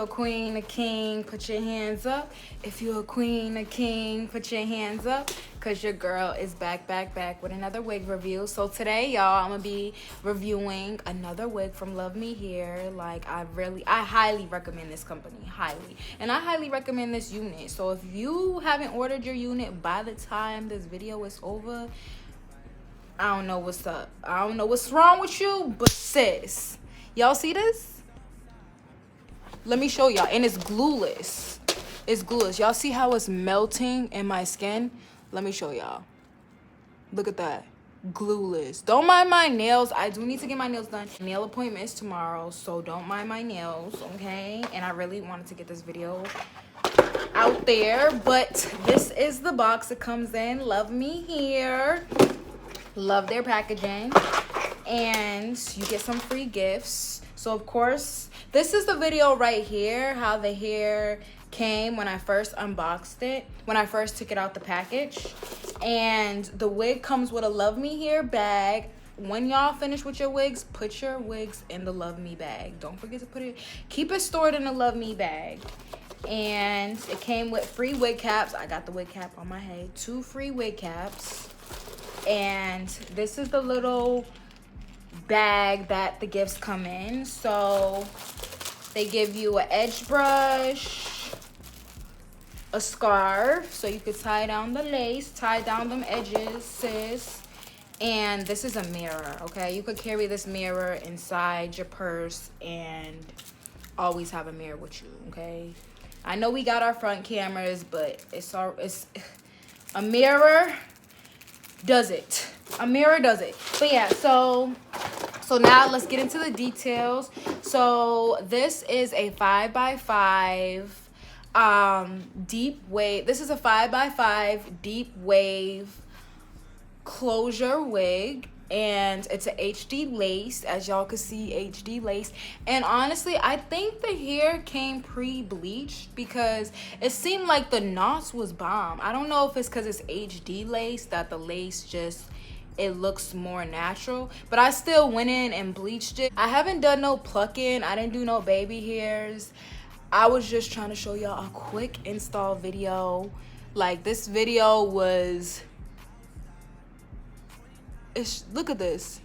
you're a queen, a king, put your hands up. If you're a queen, a king, put your hands up. Cause your girl is back with another wig review. So today, y'all, I'm gonna be reviewing another wig from LUVMEHAIR. Like, I highly recommend this company, highly. And I highly recommend this unit. So if you haven't ordered your unit by the time this video is over, I don't know what's up. I don't know what's wrong with you, but sis, y'all see this? Let me show y'all. And it's glueless. It's glueless. Y'all see how it's melting in my skin? Let me show y'all. Look at that. Glueless. Don't mind my nails. I do need to get my nails done. Nail appointment is tomorrow, so don't mind my nails, okay? And I really wanted to get this video out there, but this is the box it comes in. LUVMEHAIR. Love their packaging. And you get some free gifts. So, of course, this is the video right here, how the hair came when I first unboxed it, when I first took it out the package. And the wig comes with a LUVMEHAIR bag. When y'all finish with your wigs, put your wigs in the LUVME bag. Don't forget to keep it stored in a LUVME bag. And it came with free wig caps. I got the wig cap on my head. 2 free wig caps. And this is the little bag that the gifts come in. So they give you an edge brush, a scarf, so you could tie down the lace, tie down them edges, sis. And this is a mirror, okay? You could carry this mirror inside your purse and always have a mirror with you, okay? I know we got our front cameras, but it's a mirror does it. A mirror does it. But yeah, so now let's get into the details. So this is a 5x5 deep wave. This is a 5x5 deep wave closure wig, and it's a HD lace, as y'all can see, HD lace. And honestly, I think the hair came pre-bleached because it seemed like the knots was bomb. I don't know if it's because it's HD lace that the lace just, it looks more natural, but I still went in and bleached it. I haven't done no plucking. I didn't do no baby hairs. I was just trying to show y'all a quick install video. Like, this video was, look at this.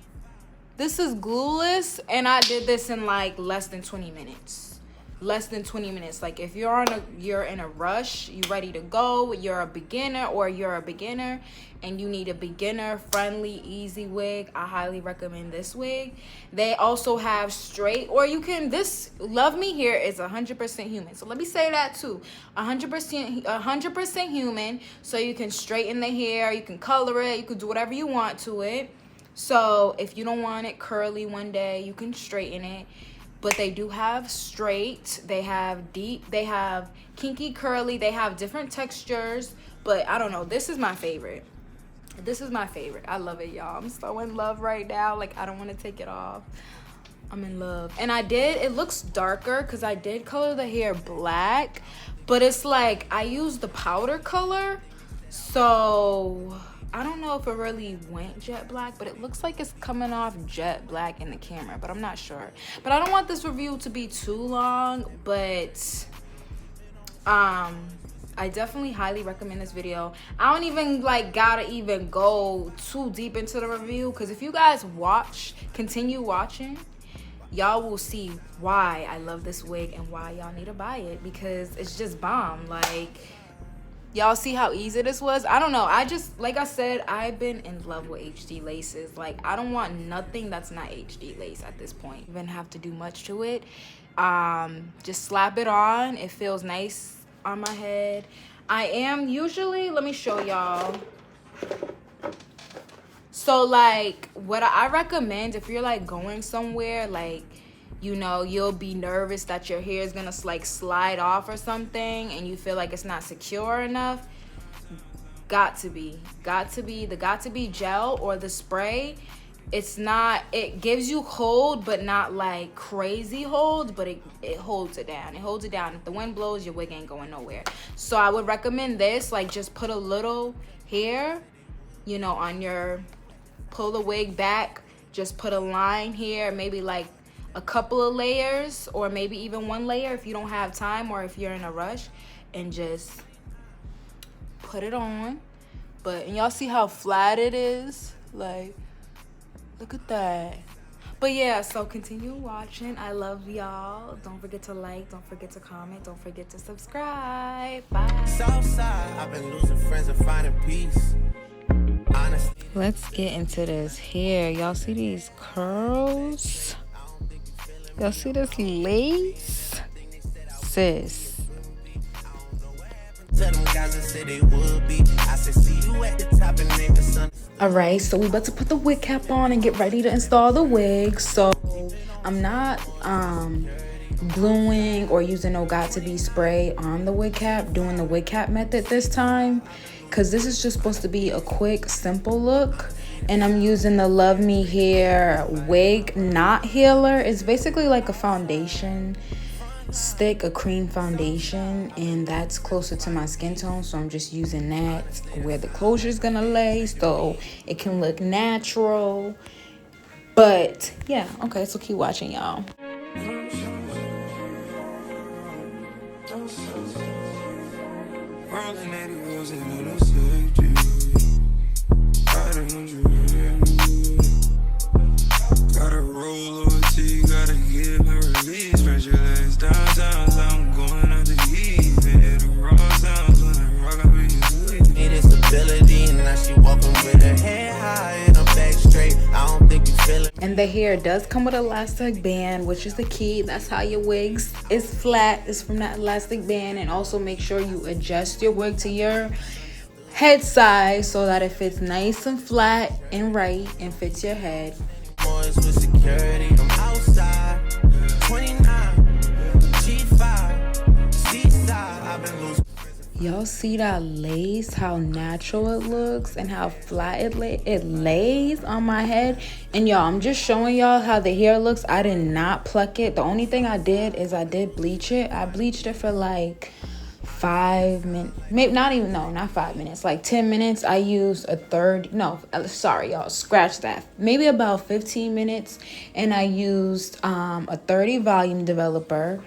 This is glueless, and I did this in like less than 20 minutes. Less than 20 minutes. Like, if you're in a rush, you ready to go, you're a beginner and you need a beginner friendly easy wig, I highly recommend this wig. They also have straight, or you can, this LUVMEHAIR is 100% human, so let me say that too. 100% human, so you can straighten the hair, you can color it, you can do whatever you want to it. So if you don't want it curly one day, you can straighten it. But they do have straight, they have deep, they have kinky curly, they have different textures. But I don't know, this is my favorite. This is my favorite. I love it, y'all. I'm so in love right now. Like, I don't want to take it off. I'm in love. And it looks darker because I did color the hair black. But it's like, I used the powder color. So I don't know if it really went jet black, but it looks like it's coming off jet black in the camera, but I'm not sure. But I don't want this review to be too long, but I definitely highly recommend this video. I don't even gotta even go too deep into the review, because if you guys continue watching, y'all will see why I love this wig and why y'all need to buy it, because it's just bomb. Like, y'all see how easy this was? I don't know. I just, like I said, I've been in love with HD laces. Like, I don't want nothing that's not HD lace at this point. Even have to do much to it. Just slap it on. It feels nice on my head. I am usually, let me show y'all. So, like, what I recommend if you're, like, going somewhere, like, you know, you'll be nervous that your hair is gonna like slide off or something, and you feel like it's not secure enough. Got to be the gel or the spray. It's not, it gives you hold, but not like crazy hold, but it holds it down. It holds it down. If the wind blows, your wig ain't going nowhere. So I would recommend this. Like, just put a little hair, you know, on your, pull the wig back, just put a line here, maybe like a couple of layers, or maybe even one layer if you don't have time or if you're in a rush, and just put it on. And y'all see how flat it is? Like, look at that. But yeah, so continue watching. I love y'all. Don't forget to like, don't forget to comment, don't forget to subscribe. Bye. Southside, I've been losing friends and finding peace. Honestly. Let's get into this hair. Y'all see these curls? Y'all see this lace? Sis. Alright, so we about to put the wig cap on and get ready to install the wig. So I'm not gluing or using no got-to-be spray on the wig cap, doing the wig cap method this time, because this is just supposed to be a quick, simple look. And I'm using the LUVMEHAIR wig knot healer. It's basically like a foundation stick, a cream foundation, and that's closer to my skin tone, so I'm just using that where the closure is gonna lay so it can look natural. But yeah, okay, so keep watching, y'all. And the hair does come with an elastic band, which is the key. That's how your wigs is flat, is from that elastic band. And also make sure you adjust your wig to your head size so that it fits nice and flat and right and fits your head. Y'all see that lace, how natural it looks and how flat it lays on my head. And y'all, I'm just showing y'all how the hair looks. I did not pluck it. The only thing I did is I did bleach it. I bleached it for like 5 minutes, maybe not 5 minutes, like 10 minutes. I used sorry y'all, scratch that, maybe about 15 minutes. And I used a 30 volume developer.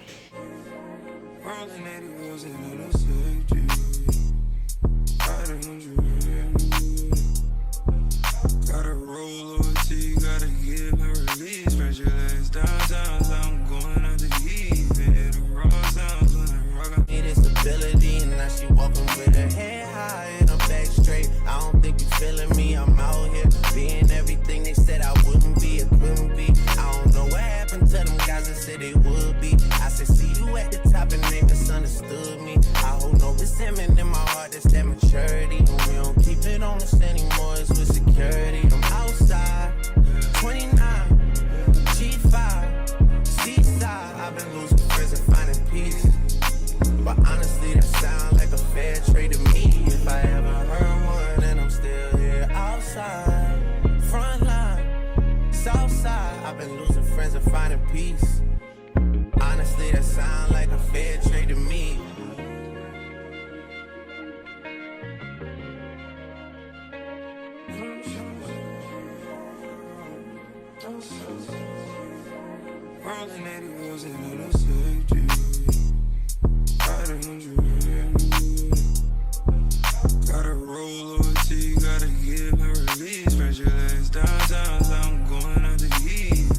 Honestly, that sound like a fair trade to me.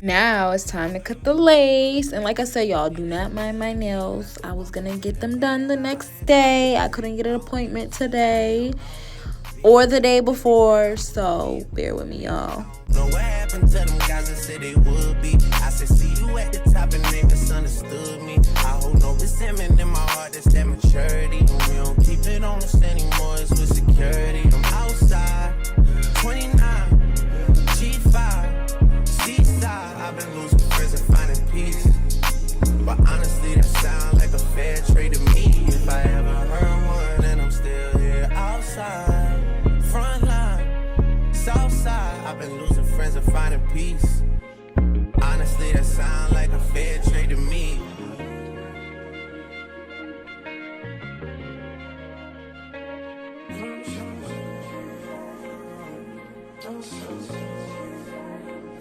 Now it's time to cut the lace. And like I said, y'all, do not mind my nails. I was gonna get them done the next day. I couldn't get an appointment today or the day before, so bear with me, y'all. Know what happened to them guys that said they would be. I said, see you at the top and they misunderstood me. I hold no resentment in my heart, that's that maturity. And we don't keep it on us anymore, it's with security. I'm outside, 29, G5, seaside. I've been losing friends and finding peace. But honestly, that sound like a fair trade to me. If I ever heard one, and I'm still here outside, front line, south side. I've been losing friends and finding peace. Honestly, that sound like a fair trade to me.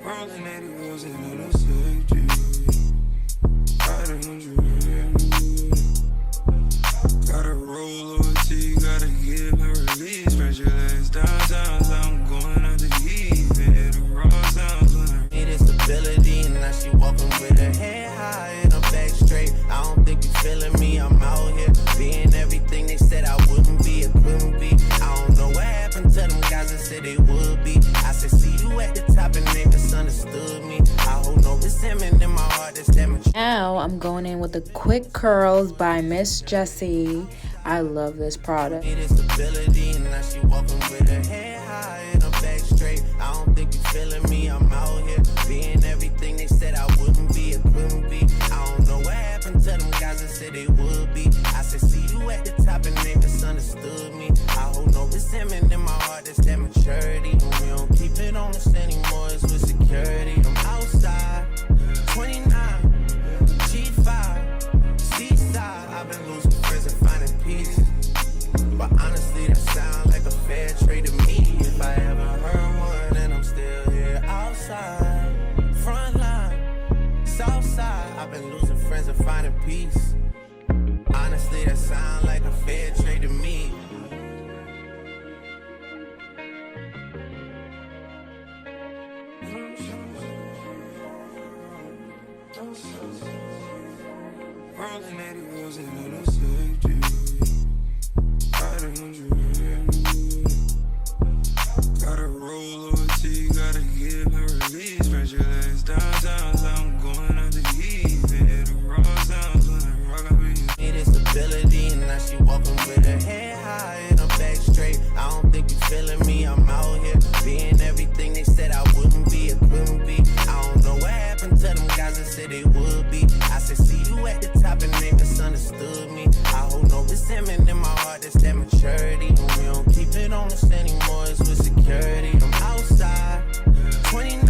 Rolling 80 wheels and it'll save you. said they would be. I said, see you at the top and they misunderstood me. I hold no resentment in my heart, that's that much. Now I'm going in with the Quick Curls by Miss Jessie. I love this product. It is stability, and now she walking with her head high and her back straight. I don't think you feeling me, I'm out here being everything they said I wouldn't be, it couldn't be. I don't know what happened to them guys that said they would be. I said, see you at the top and they misunderstood me. I hold no resentment in my heart, that's that maturity. And we don't keep it on us anymore, it's with security. I'm outside, 29, G5, seaside. I've been losing friends and finding peace. But honestly, that sound like a fair trade to me. If I ever heard one, and I'm still here outside. Front line, south side. I've been losing friends and finding peace. Honestly, that sound like a fair trade to me. Rolling 80 wheels and it'll save you. Gotta roll over to you, gotta give my release. Spread your legs downtown, so I'm going out to eat. Hit the raw sounds when I rock up with you. It is stability, and now she walking with her head high and her back straight. I don't think you feeling me, I'm out here being everything they said I wouldn't be, it couldn't be. I don't know what happened to them guys that said they would be. I said, see you at the top and they misunderstood me. I hold no resentment in my heart, that's that maturity. And we don't keep it on us anymore, it's with security. I'm outside, 29,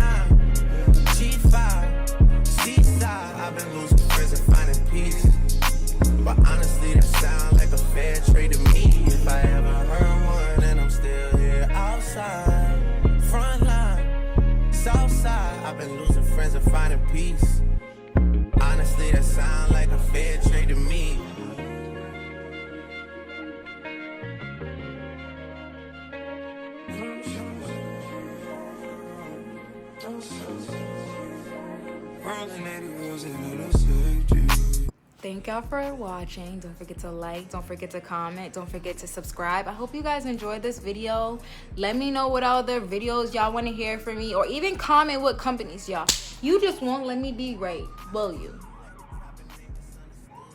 G5, seaside. I've been losing friends and finding peace. But honestly, that sound like a fair trade to me. If I ever heard one, and I'm still here outside. Front line, south side. I've been losing friends and finding peace. Honestly, that sound like a fair trade to me. Rolling 80 wheels and it'll save you. Thank y'all for watching. Don't forget to like, don't forget to comment, don't forget to subscribe. I hope you guys enjoyed this video. Let me know what other videos y'all want to hear from me, or even comment what companies y'all. You just won't let me be great, will you?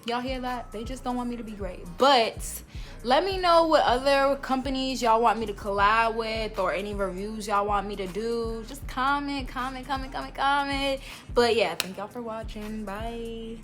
Y'all hear that? They just don't want me to be great. But let me know what other companies y'all want me to collab with, or any reviews y'all want me to do. Just comment. But yeah, thank y'all for watching. Bye.